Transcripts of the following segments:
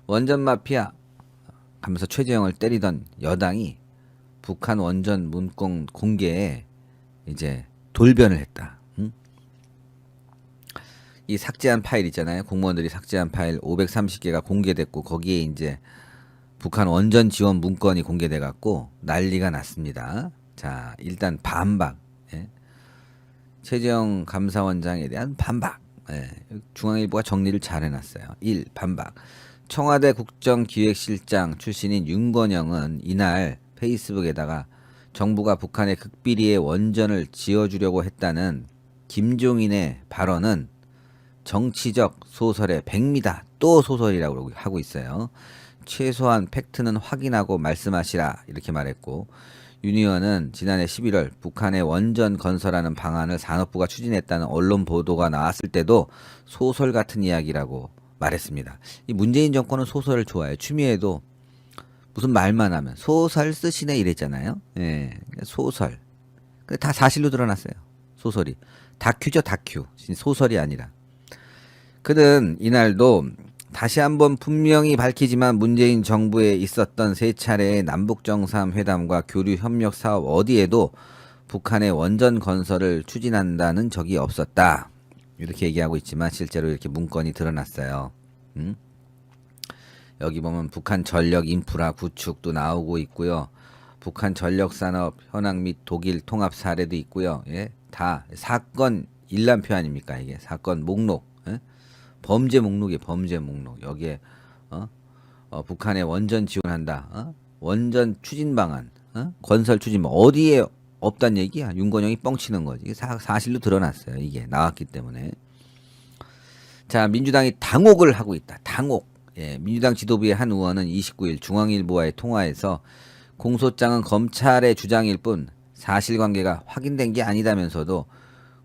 원전 마피아 하면서 최재형을 때리던 여당이 북한 원전 문건 공개에 이제 돌변을 했다. 응? 이 삭제한 파일 있잖아요. 공무원들이 삭제한 파일 530개가 공개됐고 거기에 이제 북한 원전 지원 문건이 공개돼 갖고 난리가 났습니다. 자, 일단 반박. 예. 최재형 감사원장에 대한 반박. 예. 중앙일보가 정리를 잘 해놨어요. 1. 반박. 청와대 국정기획실장 출신인 윤건영은 이날 페이스북에다가 정부가 북한의 극비리에 원전을 지어주려고 했다는 김종인의 발언은 정치적 소설의 백미다. 또 소설이라고 하고 있어요. 최소한 팩트는 확인하고 말씀하시라 이렇게 말했고, 윤 의원은 지난해 11월 북한의 원전 건설하는 방안을 산업부가 추진했다는 언론 보도가 나왔을 때도 소설 같은 이야기라고 말했습니다. 이 문재인 정권은 소설을 좋아해요. 추미애도 무슨 말만 하면 소설 쓰시네 이랬잖아요. 예, 소설. 근데 다 사실로 드러났어요. 소설이. 다큐죠, 다큐. 소설이 아니라. 그는 이날도 다시 한번 분명히 밝히지만 문재인 정부에 있었던 세 차례의 남북정상회담과 교류협력 사업 어디에도 북한의 원전 건설을 추진한다는 적이 없었다. 이렇게 얘기하고 있지만 실제로 이렇게 문건이 드러났어요. 여기 보면 북한 전력 인프라 구축도 나오고 있고요. 북한 전력산업 현황 및 독일 통합 사례도 있고요. 예? 다 사건 일람표 아닙니까? 이게 사건 목록. 예? 범죄 목록이에요. 범죄 목록. 여기에 북한에 원전 지원한다. 원전 추진 방안. 건설 추진 방안. 어디에 없단 얘기야. 윤건영이 뻥치는 거지. 이게 사실로 드러났어요. 이게 나왔기 때문에. 자, 민주당이 당혹을 하고 있다. 당혹. 예, 민주당 지도부의 한 의원은 29일 중앙일보와의 통화에서 공소장은 검찰의 주장일 뿐 사실관계가 확인된 게 아니다면서도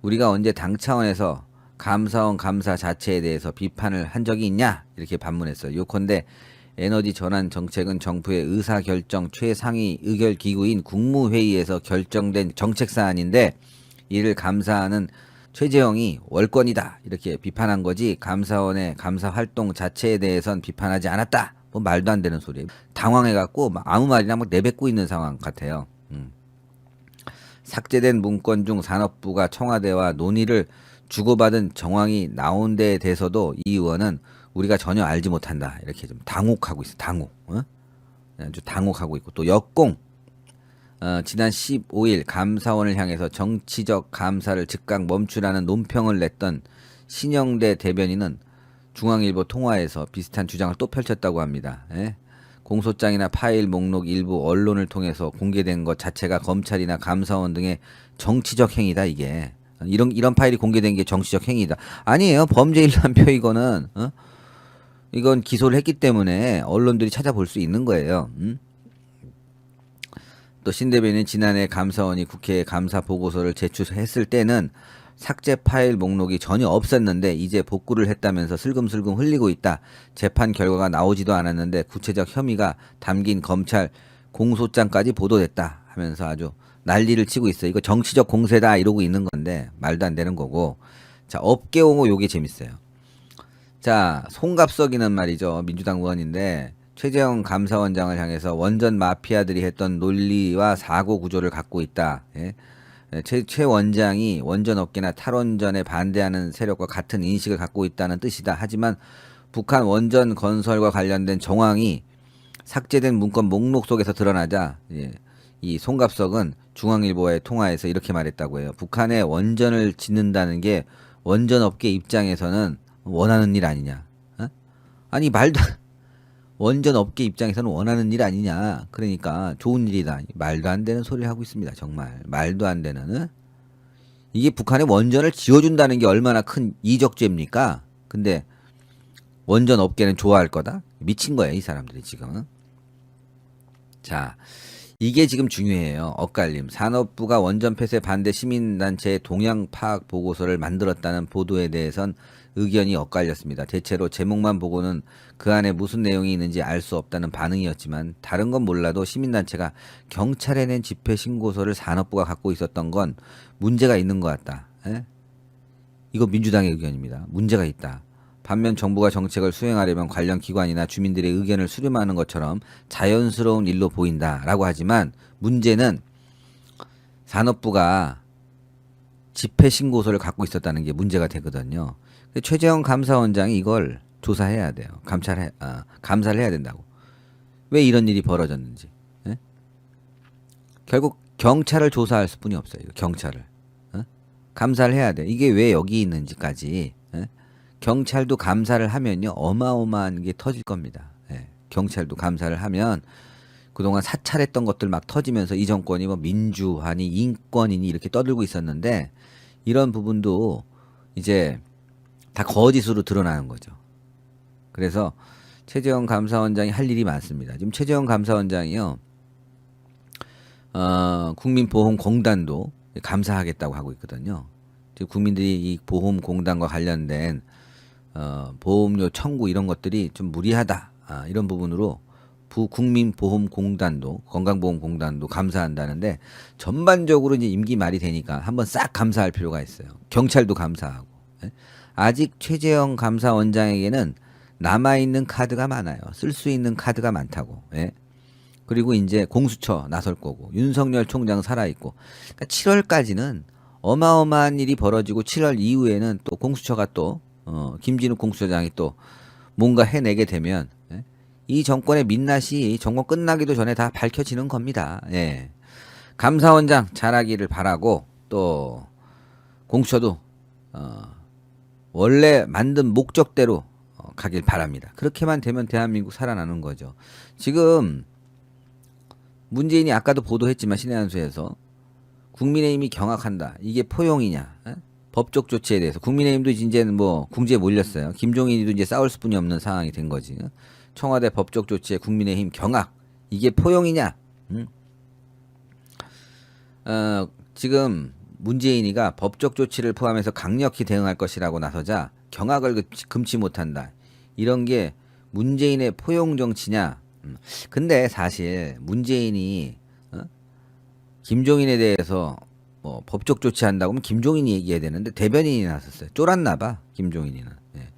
우리가 언제 당 차원에서 감사원 감사 자체에 대해서 비판을 한 적이 있냐 이렇게 반문했어요. 요컨대 에너지 전환 정책은 정부의 의사결정 최상위 의결기구인 국무회의에서 결정된 정책 사안인데 이를 감사하는 최재형이 월권이다 이렇게 비판한 거지 감사원의 감사 활동 자체에 대해선 비판하지 않았다. 뭐 말도 안 되는 소리예요. 당황해갖고 막 아무 말이나 막 내뱉고 있는 상황 같아요. 삭제된 문건 중 산업부가 청와대와 논의를 주고받은 정황이 나온 데에 대해서도 이 의원은 우리가 전혀 알지 못한다 이렇게 좀 당혹하고 있어. 당혹. 아주 당혹하고 있고 또 역공. 지난 15일 감사원을 향해서 정치적 감사를 즉각 멈추라는 논평을 냈던 신영대 대변인은 중앙일보 통화에서 비슷한 주장을 또 펼쳤다고 합니다. 예? 공소장이나 파일 목록 일부 언론을 통해서 공개된 것 자체가 검찰이나 감사원 등의 정치적 행위다 이게. 이런 파일이 공개된 게 정치적 행위다. 아니에요. 범죄 일람표 이거는 이건 기소를 했기 때문에 언론들이 찾아볼 수 있는 거예요. 또 신 대변인은 지난해 감사원이 국회에 감사 보고서를 제출했을 때는 삭제 파일 목록이 전혀 없었는데 이제 복구를 했다면서 슬금슬금 흘리고 있다. 재판 결과가 나오지도 않았는데 구체적 혐의가 담긴 검찰 공소장까지 보도됐다 하면서 아주 난리를 치고 있어요. 이거 정치적 공세다 이러고 있는 건데 말도 안 되는 거고. 자, 업계 옹호 요게 재밌어요. 자, 송갑석이는 말이죠. 민주당 의원인데 최재형 감사원장을 향해서 원전 마피아들이 했던 논리와 사고 구조를 갖고 있다. 예? 최 원장이 원전 업계나 탈원전에 반대하는 세력과 같은 인식을 갖고 있다는 뜻이다. 하지만 북한 원전 건설과 관련된 정황이 삭제된 문건 목록 속에서 드러나자 이 송갑석은 중앙일보와의 통화에서 이렇게 말했다고 해요. 북한에 원전을 짓는다는 게 원전 업계 입장에서는 원하는 일 아니냐. 아니 말도 원전 업계 입장에서는 원하는 일 아니냐. 그러니까 좋은 일이다. 말도 안 되는 소리를 하고 있습니다. 정말 말도 안 되는. 이게 북한에 원전을 지어준다는 게 얼마나 큰 이적죄입니까? 근데 원전 업계는 좋아할 거다? 미친 거예요. 이 사람들이 지금. 자, 이게 지금 중요해요. 엇갈림. 산업부가 원전 폐쇄 반대 시민단체의 동향 파악 보고서를 만들었다는 보도에 대해선 의견이 엇갈렸습니다. 대체로 제목만 보고는 그 안에 무슨 내용이 있는지 알 수 없다는 반응이었지만 다른 건 몰라도 시민단체가 경찰에 낸 집회 신고서를 산업부가 갖고 있었던 건 문제가 있는 것 같다. 에? 이거 민주당의 의견입니다. 문제가 있다. 반면 정부가 정책을 수행하려면 관련 기관이나 주민들의 의견을 수렴하는 것처럼 자연스러운 일로 보인다라고 하지만 문제는 산업부가 집회 신고서를 갖고 있었다는 게 문제가 되거든요. 최재형 감사원장이 이걸 조사해야 돼요. 감사를 해야 된다고. 왜 이런 일이 벌어졌는지. 예? 결국 경찰을 조사할 수뿐이 없어요. 경찰을. 감사를 해야 돼. 이게 왜 여기 있는지까지. 예? 경찰도 감사를 하면요. 어마어마한 게 터질 겁니다. 예. 경찰도 감사를 하면 그동안 사찰했던 것들 막 터지면서 이 정권이 뭐 민주화니 인권이니 이렇게 떠들고 있었는데 이런 부분도 이제 다 거짓으로 드러나는 거죠. 그래서 최재형 감사원장이 할 일이 많습니다. 지금 최재형 감사원장이요. 국민보험공단도 감사하겠다고 하고 있거든요. 지금 국민들이 이 보험공단과 관련된 보험료 청구 이런 것들이 좀 무리하다. 이런 부분으로 국민보험공단도 건강보험공단도 감사한다는데 전반적으로 이제 임기 말이 되니까 한번 싹 감사할 필요가 있어요. 경찰도 감사하고. 예? 아직 최재형 감사원장에게는 남아있는 카드가 많아요. 쓸 수 있는 카드가 많다고. 예? 그리고 이제 공수처 나설 거고 윤석열 총장 살아있고 그러니까 7월까지는 어마어마한 일이 벌어지고 7월 이후에는 또 공수처가 또 김진욱 공수처장이 또 뭔가 해내게 되면 예? 이 정권의 민낯이 정권 끝나기도 전에 다 밝혀지는 겁니다. 예. 감사원장 잘하기를 바라고 또 공수처도 원래 만든 목적대로 가길 바랍니다. 그렇게만 되면 대한민국 살아나는 거죠. 지금 문재인이 아까도 보도했지만 신의 한 수에서 국민의힘이 경악한다. 이게 포용이냐? 에? 법적 조치에 대해서 국민의힘도 이제는 뭐 궁지에 몰렸어요. 김종인이도 이제 싸울 수뿐이 없는 상황이 된 거지. 청와대 법적 조치에 국민의힘 경악. 이게 포용이냐? 지금 문재인이가 법적 조치를 포함해서 강력히 대응할 것이라고 나서자 경악을 금치 못한다. 이런 게 문재인의 포용 정치냐? 근데 사실 문재인이 김종인에 대해서 뭐 법적 조치한다고 하면 김종인이 얘기해야 되는데 대변인이 나섰어요. 쫄았나 봐 김종인이는. 예.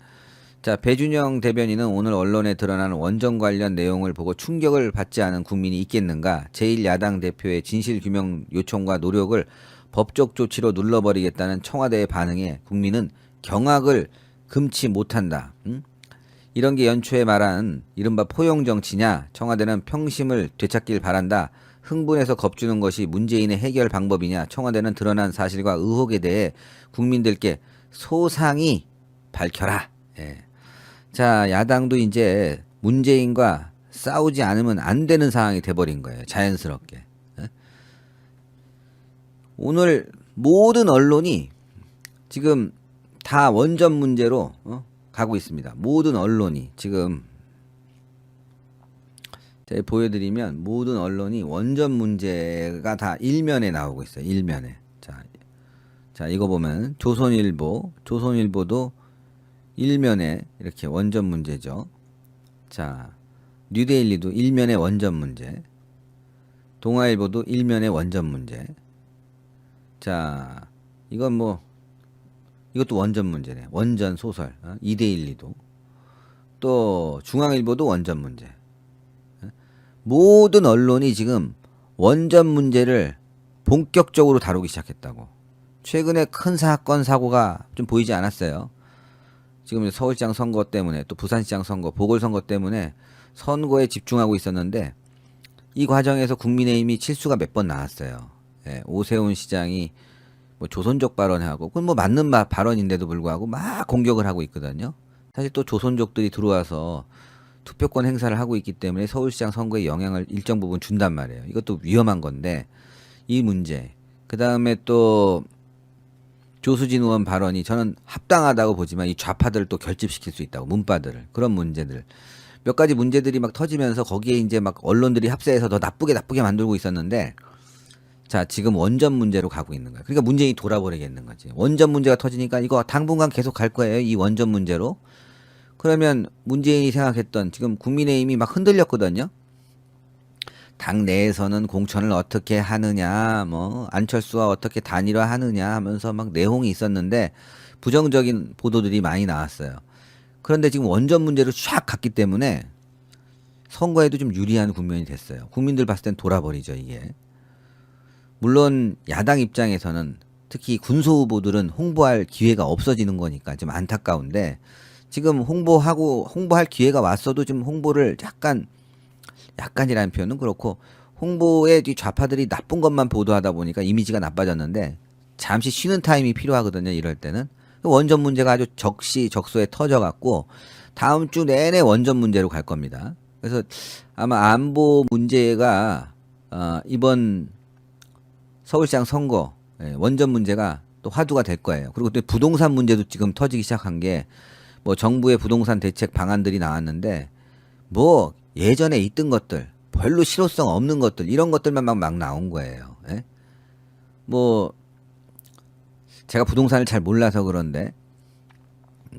자 배준영 대변인은 오늘 언론에 드러난 원전 관련 내용을 보고 충격을 받지 않은 국민이 있겠는가. 제1야당 대표의 진실규명 요청과 노력을 법적 조치로 눌러버리겠다는 청와대의 반응에 국민은 경악을 금치 못한다. 이런 게 연초에 말한 이른바 포용 정치냐. 청와대는 평심을 되찾길 바란다. 흥분해서 겁주는 것이 문재인의 해결 방법이냐. 청와대는 드러난 사실과 의혹에 대해 국민들께 소상히 밝혀라. 예. 자, 야당도 이제 문재인과 싸우지 않으면 안 되는 상황이 돼버린 거예요. 자연스럽게. 예? 오늘 모든 언론이 지금 다 원전 문제로 가고 있습니다. 모든 언론이 지금 제가 보여드리면 모든 언론이 원전 문제가 다 일면에 나오고 있어요. 일면에. 자 이거 보면 조선일보도 일면에 이렇게 원전 문제죠. 자 뉴데일리도 일면에 원전 문제. 동아일보도 일면에 원전 문제. 자 이건 뭐 이것도 원전 문제네. 원전 소설. 이데일리도. 또 중앙일보도 원전 문제. 모든 언론이 지금 원전 문제를 본격적으로 다루기 시작했다고. 최근에 큰 사건 사고가 좀 보이지 않았어요. 지금 서울시장 선거 때문에 또 부산시장 선거, 보궐선거 때문에 선거에 집중하고 있었는데 이 과정에서 국민의힘이 실수가 몇 번 나왔어요. 예, 오세훈 시장이 뭐 조선족 발언하고 그건 뭐 맞는 발언인데도 불구하고 막 공격을 하고 있거든요. 사실 또 조선족들이 들어와서 투표권 행사를 하고 있기 때문에 서울시장 선거에 영향을 일정 부분 준단 말이에요. 이것도 위험한 건데 이 문제. 그 다음에 또 조수진 의원 발언이 저는 합당하다고 보지만 이 좌파들을 또 결집시킬 수 있다고. 문파들을. 그런 문제들. 몇 가지 문제들이 막 터지면서 거기에 이제 막 언론들이 합세해서 더 나쁘게 만들고 있었는데 자, 지금 원전 문제로 가고 있는 거예요. 그러니까 문재인이 돌아버리겠는 거지. 원전 문제가 터지니까 이거 당분간 계속 갈 거예요. 이 원전 문제로. 그러면 문재인이 생각했던 지금 국민의힘이 막 흔들렸거든요. 당 내에서는 공천을 어떻게 하느냐, 뭐 안철수와 어떻게 단일화하느냐 하면서 막 내홍이 있었는데 부정적인 보도들이 많이 나왔어요. 그런데 지금 원전 문제로 쫙 갔기 때문에 선거에도 좀 유리한 국면이 됐어요. 국민들 봤을 땐 돌아버리죠, 이게. 물론 야당 입장에서는 특히 군소 후보들은 홍보할 기회가 없어지는 거니까 좀 안타까운데, 지금 홍보할 기회가 왔어도 좀 홍보를 약간이라는 표현은 그렇고, 홍보에 좌파들이 나쁜 것만 보도하다 보니까 이미지가 나빠졌는데, 잠시 쉬는 타임이 필요하거든요, 이럴 때는. 원전 문제가 아주 적시적소에 터져갖고 다음 주 내내 원전 문제로 갈 겁니다. 그래서 아마 안보 문제가 이번 서울시장 선거 원전 문제가 또 화두가 될 거예요. 그리고 또 부동산 문제도 지금 터지기 시작한 게, 뭐 정부의 부동산 대책 방안들이 나왔는데 뭐 예전에 있던 것들, 별로 실효성 없는 것들, 이런 것들만 막 나온 거예요. 예? 뭐 제가 부동산을 잘 몰라서 그런데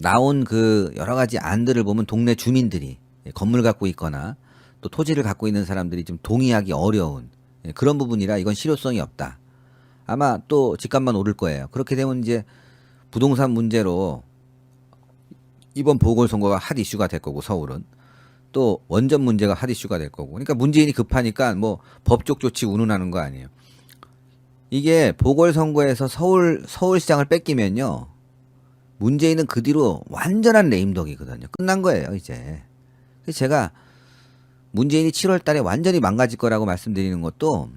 나온 그 여러 가지 안들을 보면 동네 주민들이 건물 갖고 있거나 또 토지를 갖고 있는 사람들이 좀 동의하기 어려운 그런 부분이라 이건 실효성이 없다. 아마 또 집값만 오를 거예요. 그렇게 되면 이제 부동산 문제로 이번 보궐선거가 핫 이슈가 될 거고, 서울은 또 원전 문제가 핫 이슈가 될 거고, 그러니까 문재인이 급하니까 뭐 법적 조치 운운하는 거 아니에요. 이게 보궐선거에서 서울시장을 뺏기면요, 문재인은 그 뒤로 완전한 레임덕이거든요. 끝난 거예요, 이제. 그래서 제가 문재인이 7월 달에 완전히 망가질 거라고 말씀드리는 것도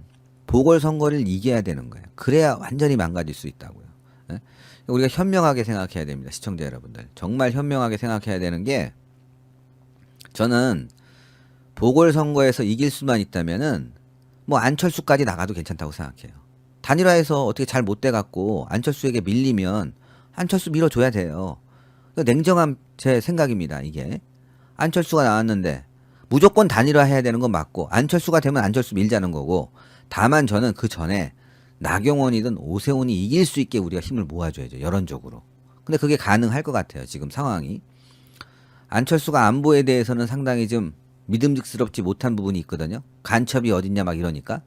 보궐선거를 이겨야 되는 거예요. 그래야 완전히 망가질 수 있다고요. 예? 우리가 현명하게 생각해야 됩니다, 시청자 여러분들. 정말 현명하게 생각해야 되는 게, 저는 보궐선거에서 이길 수만 있다면은 뭐 안철수까지 나가도 괜찮다고 생각해요. 단일화해서 어떻게 잘 못 돼갖고 안철수에게 밀리면 안철수 밀어줘야 돼요. 냉정한 제 생각입니다, 이게. 안철수가 나왔는데 무조건 단일화 해야 되는 건 맞고, 안철수가 되면 안철수 밀자는 거고, 다만 저는 그 전에 나경원이든 오세훈이 이길 수 있게 우리가 힘을 모아줘야죠, 여론적으로. 근데 그게 가능할 것 같아요, 지금 상황이. 안철수가 안보에 대해서는 상당히 좀 믿음직스럽지 못한 부분이 있거든요. 간첩이 어딨냐 막 이러니까.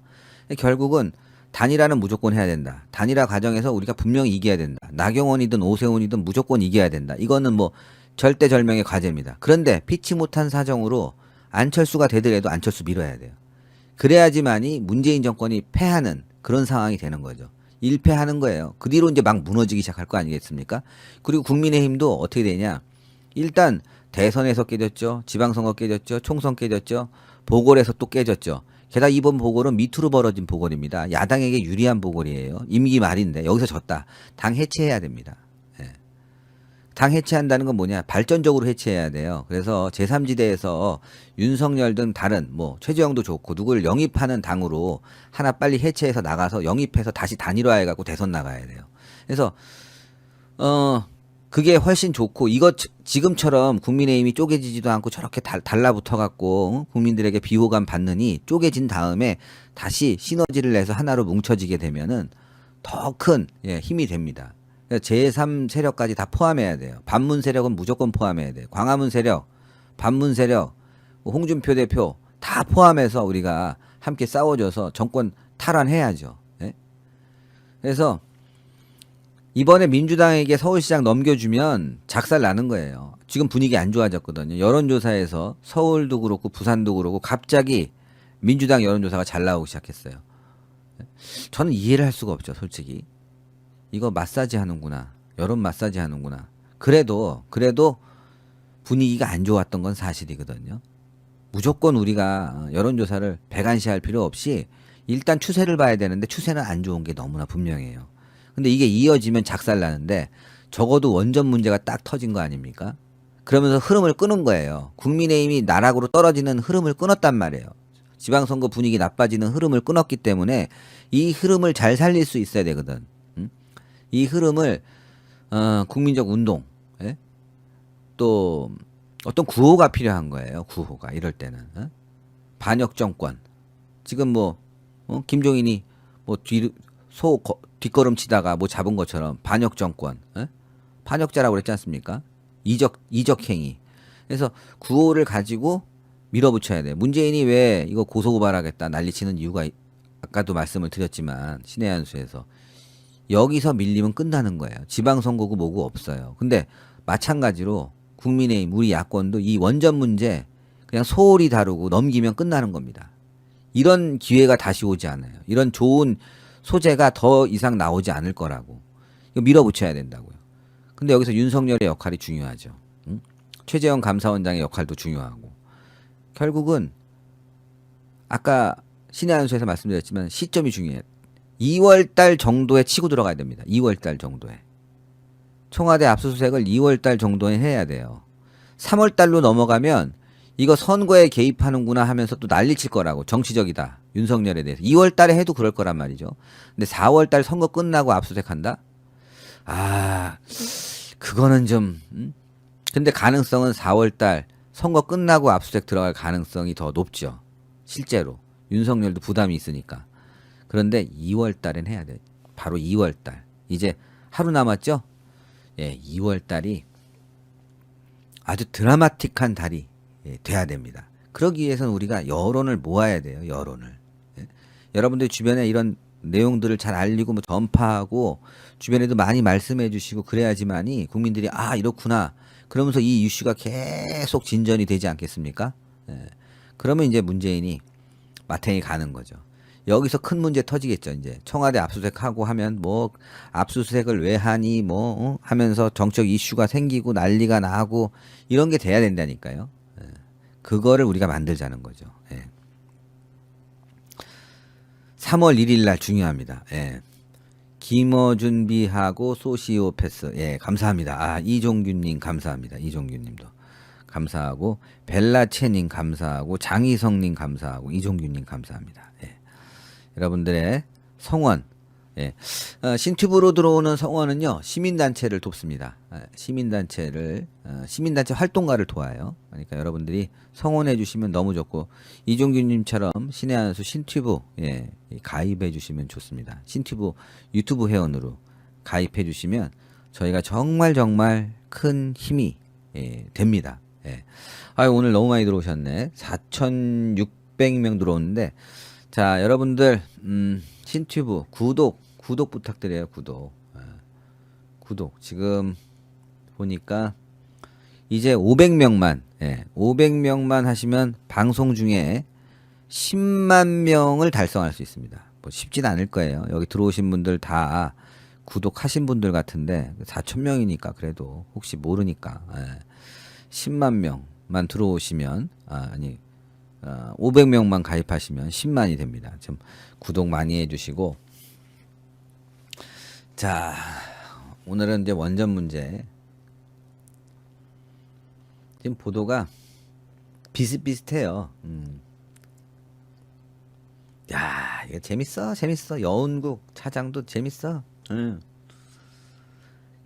결국은 단일화는 무조건 해야 된다. 단일화 과정에서 우리가 분명히 이겨야 된다. 나경원이든 오세훈이든 무조건 이겨야 된다. 이거는 뭐 절대절명의 과제입니다. 그런데 피치 못한 사정으로 안철수가 되더라도 안철수 밀어야 돼요. 그래야지만이 문재인 정권이 패하는 그런 상황이 되는 거죠. 일패하는 거예요. 그 뒤로 이제 막 무너지기 시작할 거 아니겠습니까? 그리고 국민의힘도 어떻게 되냐. 일단 대선에서 깨졌죠. 지방선거 깨졌죠. 총선 깨졌죠. 보궐에서 또 깨졌죠. 게다가 이번 보궐은 밑으로 벌어진 보궐입니다. 야당에게 유리한 보궐이에요. 임기 말인데 여기서 졌다. 당 해체해야 됩니다. 예. 당 해체한다는 건 뭐냐? 발전적으로 해체해야 돼요. 그래서 제3지대에서 윤석열 등 다른 뭐 최재형도 좋고 누구를 영입하는 당으로 하나 빨리 해체해서 나가서 영입해서 다시 단일화해갖고 대선 나가야 돼요. 그래서 그게 훨씬 좋고, 지금처럼 국민의힘이 쪼개지지도 않고 저렇게 달라붙어 갖고 국민들에게 비호감 받느니 쪼개진 다음에 다시 시너지를 내서 하나로 뭉쳐지게 되면은 더 큰 힘이 됩니다. 제3 세력까지 다 포함해야 돼요. 반문 세력은 무조건 포함해야 돼요. 광화문 세력, 반문 세력, 홍준표 대표 다 포함해서 우리가 함께 싸워줘서 정권 탈환해야죠. 예? 그래서 이번에 민주당에게 서울시장 넘겨주면 작살 나는 거예요. 지금 분위기 안 좋아졌거든요. 여론조사에서 서울도 그렇고 부산도 그렇고 갑자기 민주당 여론조사가 잘 나오기 시작했어요. 저는 이해를 할 수가 없죠, 솔직히. 이거 마사지 하는구나. 여론 마사지 하는구나. 그래도 분위기가 안 좋았던 건 사실이거든요. 무조건 우리가 여론조사를 백안시할 필요 없이 일단 추세를 봐야 되는데, 추세는 안 좋은 게 너무나 분명해요. 근데 이게 이어지면 작살나는데, 적어도 원전 문제가 딱 터진 거 아닙니까? 그러면서 흐름을 끄는 거예요. 국민의힘이 나락으로 떨어지는 흐름을 끊었단 말이에요. 지방선거 분위기 나빠지는 흐름을 끊었기 때문에 이 흐름을 잘 살릴 수 있어야 되거든. 이 흐름을 국민적 운동, 예? 또 어떤 구호가 필요한 거예요. 구호가 이럴 때는 반역 정권. 지금 뭐 김종인이 뭐 뒷걸음 치다가 뭐 잡은 것처럼 반역 정권, 반역자라고 그랬지 않습니까? 이적 행위. 그래서 구호를 가지고 밀어붙여야 돼요. 문재인이 왜 이거 고소고발하겠다 난리치는 이유가 아까도 말씀을 드렸지만 신의 한수에서 여기서 밀리면 끝나는 거예요. 지방선거구 뭐고 없어요. 근데 마찬가지로 국민의힘 우리 야권도 이 원전 문제 그냥 소홀히 다루고 넘기면 끝나는 겁니다. 이런 기회가 다시 오지 않아요. 이런 좋은 소재가 더 이상 나오지 않을 거라고. 이거 밀어붙여야 된다고요. 근데 여기서 윤석열의 역할이 중요하죠. 응? 최재형 감사원장의 역할도 중요하고. 결국은 아까 신의 한수에서 말씀드렸지만 시점이 중요해요. 2월달 정도에 치고 들어가야 됩니다. 2월달 정도에. 청와대 압수수색을 2월달 정도에 해야 돼요. 3월달로 넘어가면 이거 선거에 개입하는구나 하면서 또 난리칠 거라고. 정치적이다. 윤석열에 대해서. 2월달에 해도 그럴 거란 말이죠. 근데 4월달 선거 끝나고 압수수색한다? 아, 그거는 좀 근데 가능성은 4월달 선거 끝나고 압수수색 들어갈 가능성이 더 높죠. 실제로. 윤석열도 부담이 있으니까. 그런데 2월달엔 해야 돼. 바로 2월달. 이제 하루 남았죠? 예, 2월달이 아주 드라마틱한 달이 돼야 됩니다. 그러기 위해서는 우리가 여론을 모아야 돼요. 여론을. 예. 여러분들 주변에 이런 내용들을 잘 알리고 뭐 전파하고 주변에도 많이 말씀해 주시고 그래야지만이 국민들이 아 이렇구나 그러면서 이 이슈가 계속 진전이 되지 않겠습니까? 예. 그러면 이제 문재인이 마탱이 가는 거죠. 여기서 큰 문제 터지겠죠. 이제 청와대 압수수색하고 하면 뭐 압수수색을 왜 하니 뭐 하면서 정적 이슈가 생기고 난리가 나고 이런 게 돼야 된다니까요. 예. 그거를 우리가 만들자는 거죠. 예. 3월 1일 날 중요합니다. 예. 김어준비하고 소시오 패스. 예, 감사합니다. 아, 이종균님 감사합니다. 이종균님도 감사하고 벨라체님 감사하고 장희성님 감사하고 이종균님 감사합니다. 예. 여러분들의 성원, 예. 신튜브로 들어오는 성원은요 시민단체를 돕습니다. 시민단체 활동가를 도와요. 그러니까 여러분들이 성원해 주시면 너무 좋고 이종균님처럼 신의 한수 신튜브 예, 가입해 주시면 좋습니다. 신튜브 유튜브 회원으로 가입해 주시면 저희가 정말 큰 힘이 됩니다. 예. 오늘 너무 많이 들어오셨네. 4,600명 들어오는데 자 여러분들 신튜브 구독 부탁드려요. 구독 지금 보니까 이제 500명만 500명만 하시면 방송 중에 10만 명을 달성할 수 있습니다. 뭐 쉽진 않을 거예요. 여기 들어오신 분들 다 구독하신 분들 같은데 4,000명이니까 그래도 혹시 모르니까 10만 명만 들어오시면 500명만 가입하시면 10만이 됩니다. 좀 구독 많이 해주시고 자 오늘은 이제 원전 문제 지금 보도가 비슷비슷해요. 야 이거 재밌어 여운국 차장도 재밌어.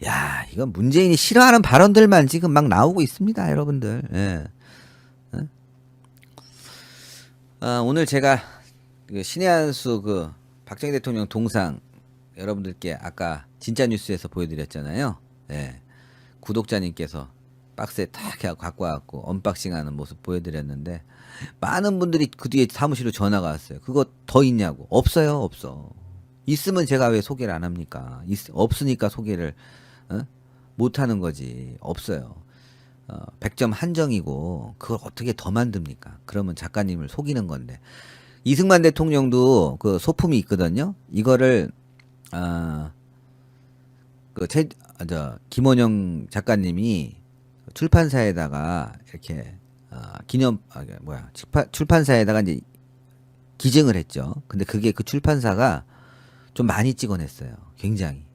야 이건 문재인이 싫어하는 발언들만 지금 막 나오고 있습니다 여러분들. 예. 오늘 제가 그 신의 한수 그 박정희 대통령 동상 여러분들께 아까 진짜 뉴스에서 보여드렸잖아요. 예. 구독자님께서 박스에 탁 갖고 와갖고 언박싱하는 모습 보여드렸는데 많은 분들이 그 뒤에 사무실로 전화가 왔어요. 그거 더 있냐고. 없어요. 없어. 있으면 제가 왜 소개를 안 합니까? 없으니까 소개를 못하는 거지. 없어요. 100점 한정이고 그걸 어떻게 더 만듭니까? 그러면 작가님을 속이는 건데 이승만 대통령도 그 소품이 있거든요. 이거를 김원영 작가님이 출판사에다가 이렇게 출판사에다가 이제 기증을 했죠. 근데 그게 그 출판사가 좀 많이 찍어냈어요. 굉장히.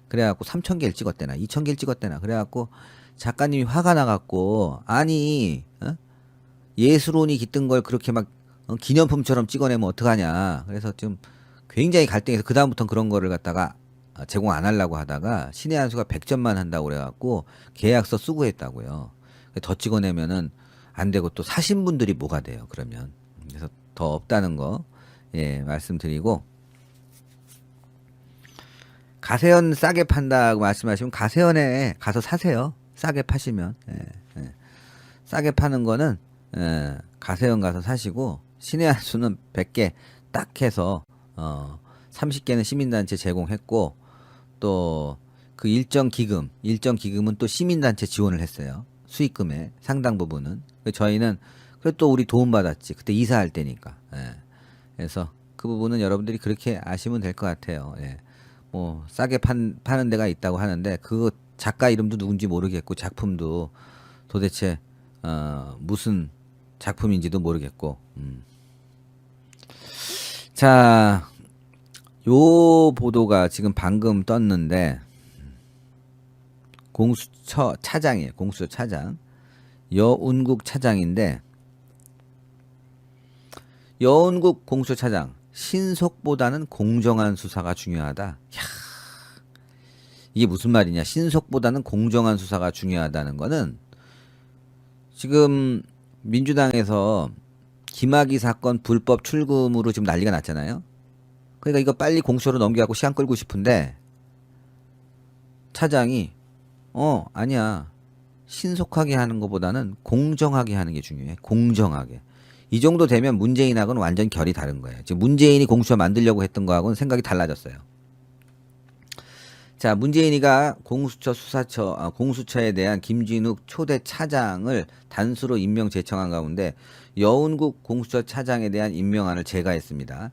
그래갖고 3,000개를 찍었대나 2,000개를 찍었대나 그래갖고 작가님이 화가 나갖고 아니 예술혼이 깃든 걸 그렇게 막 기념품처럼 찍어내면 어떡하냐. 그래서 좀 굉장히 갈등해서 그 다음부터는 그런 거를 갖다가 제공 안 하려고 하다가 신의 한수가 100점만 한다고 그래갖고 계약서 쓰고 했다고요. 더 찍어내면은 안 되고 또 사신 분들이 뭐가 돼요. 그러면 그래서 더 없다는 거 말씀드리고 가세현 싸게 판다고 말씀하시면 가세현에 가서 사세요. 싸게 파시면 싸게 파는 거는 가세현 가서 사시고 신의 한수는 100개 딱 해서 30개는 시민단체 제공했고 또 그 일정 기금은 또 시민단체 지원을 했어요. 수익금의 상당 부분은. 저희는 그래도 또 우리 도움받았지. 그때 이사할 때니까. 예. 그래서 그 부분은 여러분들이 그렇게 아시면 될 것 같아요. 예. 뭐 싸게 파는 데가 있다고 하는데 그 작가 이름도 누군지 모르겠고 작품도 도대체 무슨 작품인지도 모르겠고. 자, 요 보도가 지금 방금 떴는데 공수처 차장이에요. 공수처 차장. 여운국 차장인데 여운국 공수처 차장 신속보다는 공정한 수사가 중요하다. 야, 이게 무슨 말이냐? 신속보다는 공정한 수사가 중요하다는 거는 지금 민주당에서 김학의 사건 불법 출금으로 지금 난리가 났잖아요. 그러니까 이거 빨리 공수처로 넘겨갖고 시간 끌고 싶은데 차장이 아니야. 신속하게 하는 것보다는 공정하게 하는 게 중요해. 공정하게. 이 정도 되면 문재인하고는 완전 결이 다른 거예요. 지금 문재인이 공수처 만들려고 했던 거하고는 생각이 달라졌어요. 자, 문재인이가 공수처에 대한 김진욱 초대 차장을 단수로 임명 제청한 가운데 여운국 공수처 차장에 대한 임명안을 제거했습니다.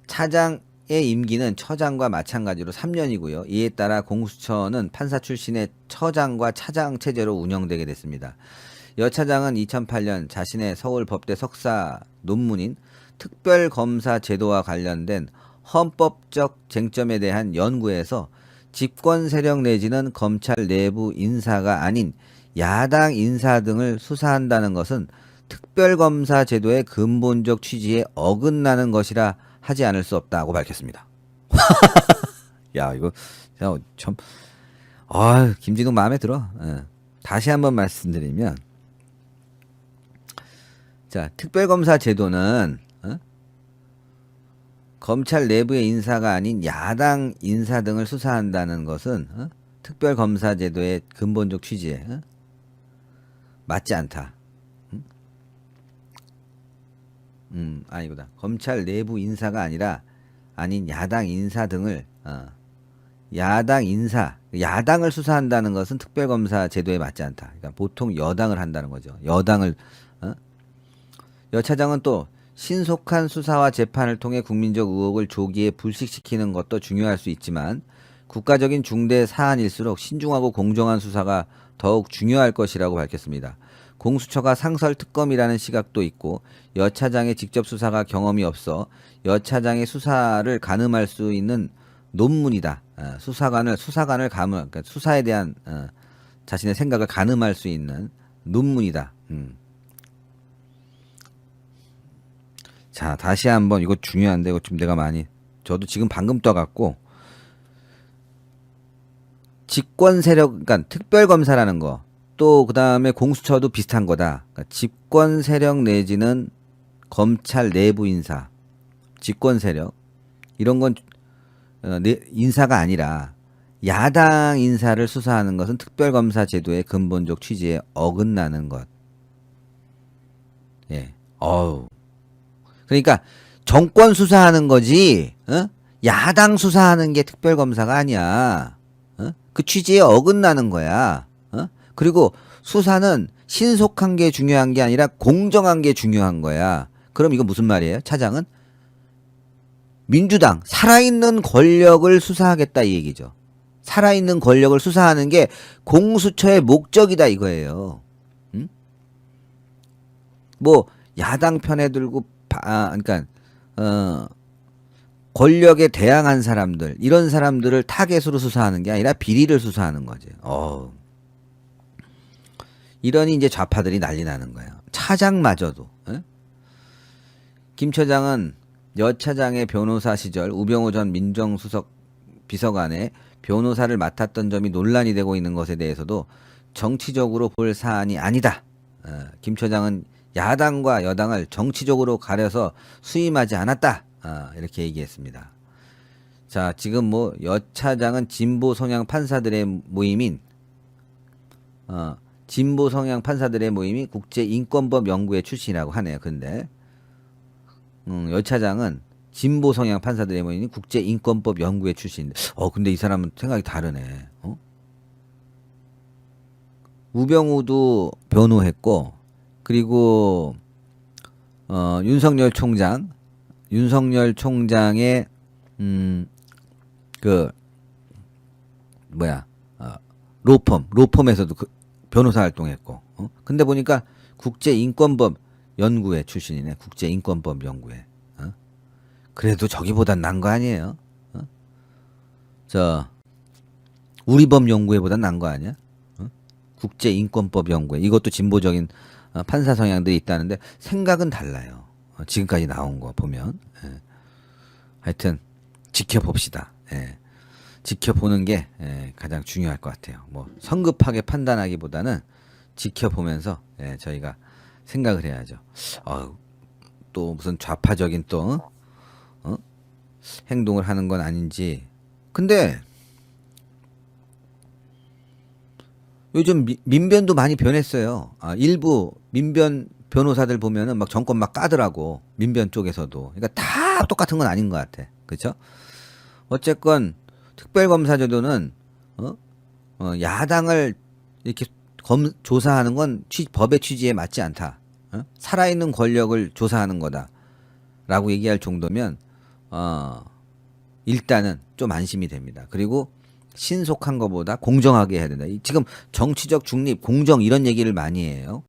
차장의 임기는 처장과 마찬가지로 3년이고요. 이에 따라 공수처는 판사 출신의 처장과 차장 체제로 운영되게 됐습니다. 여 차장은 2008년 자신의 서울법대 석사 논문인 특별검사 제도와 관련된 헌법적 쟁점에 대한 연구에서 집권 세력 내지는 검찰 내부 인사가 아닌 야당 인사 등을 수사한다는 것은 특별검사 제도의 근본적 취지에 어긋나는 것이라 하지 않을 수 없다고 밝혔습니다. 야, 이거 참 김진욱 마음에 들어. 다시 한번 말씀드리면 자, 특별검사 제도는 검찰 내부의 인사가 아닌 야당 인사 등을 수사한다는 것은 특별검사 제도의 근본적 취지에 맞지 않다. 아니구나. 검찰 내부 인사가 아닌 야당 인사 등을 야당을 수사한다는 것은 특별검사 제도에 맞지 않다. 그러니까 보통 여당을 한다는 거죠. 여당을 여 차장은 또 신속한 수사와 재판을 통해 국민적 의혹을 조기에 불식시키는 것도 중요할 수 있지만 국가적인 중대 사안일수록 신중하고 공정한 수사가 더욱 중요할 것이라고 밝혔습니다. 공수처가 상설특검이라는 시각도 있고 여 차장의 직접 수사가 경험이 없어 여 차장의 수사를 가늠할 수 있는 논문이다. 수사관을 그러니까 수사에 대한 자신의 생각을 가늠할 수 있는 논문이다. 자, 다시 한번 이거 중요한데 이거 좀 저도 지금 방금 떠갖고 집권 세력 그러니까 특별검사라는 거 또 그다음에 공수처도 비슷한 거다. 그러니까 집권 세력 내지는 검찰 내부 인사, 집권 세력 이런 건 인사가 아니라 야당 인사를 수사하는 것은 특별검사 제도의 근본적 취지에 어긋나는 것. 예. 그러니까 정권 수사하는 거지, 야당 수사하는 게 특별검사가 아니야. 그 취지에 어긋나는 거야. 그리고 수사는 신속한 게 중요한 게 아니라 공정한 게 중요한 거야. 그럼 이거 무슨 말이에요? 차장은 민주당 살아있는 권력을 수사하겠다 이 얘기죠. 살아있는 권력을 수사하는 게 공수처의 목적이다 이거예요. 뭐 야당 편에 들고 그러니까 권력에 대항한 사람들 이런 사람들을 타겟으로 수사하는 게 아니라 비리를 수사하는 거지. 이러니 이제 좌파들이 난리 나는 거예요. 차장마저도. 김 처장은 여 차장의 변호사 시절 우병우 전 민정수석 비서관의 변호사를 맡았던 점이 논란이 되고 있는 것에 대해서도 정치적으로 볼 사안이 아니다. 김 처장은 야당과 여당을 정치적으로 가려서 수임하지 않았다. 이렇게 얘기했습니다. 자, 지금 뭐 여 차장은 진보 성향 판사들의 모임인 국제인권법 연구회 출신이라고 하네요. 근데 여 차장은 진보 성향 판사들의 모임인 국제인권법 연구회 출신인데 근데 이 사람은 생각이 다르네. 우병우도 변호했고, 그리고 윤석열 총장의 그 뭐야, 로펌에서도 그 변호사 활동했고, 근데 보니까 국제인권법 연구회 출신이네. 국제인권법 연구회. 그래도 저기보단 난 거 아니에요? 저 우리법 연구회보단 난 거 아니야? 국제인권법 연구회. 이것도 진보적인 판사 성향들이 있다는데 생각은 달라요. 지금까지 나온 거 보면. 예. 하여튼 지켜봅시다. 예. 지켜보는 게 가장 중요할 것 같아요. 뭐 성급하게 판단하기보다는 지켜보면서 저희가 생각을 해야죠. 또 무슨 좌파적인 또 행동을 하는 건 아닌지. 근데 요즘 민변도 많이 변했어요. 일부 민변 변호사들 보면은 막 정권 막 까더라고. 민변 쪽에서도. 그러니까 다 똑같은 건 아닌 것 같아. 그렇죠? 어쨌건 특별검사제도는 야당을 이렇게 조사하는 건 법의 취지에 맞지 않다. 살아있는 권력을 조사하는 거다라고 얘기할 정도면 일단은 좀 안심이 됩니다. 그리고 신속한 것보다 공정하게 해야 된다. 지금 정치적 중립, 공정 이런 얘기를 많이 해요.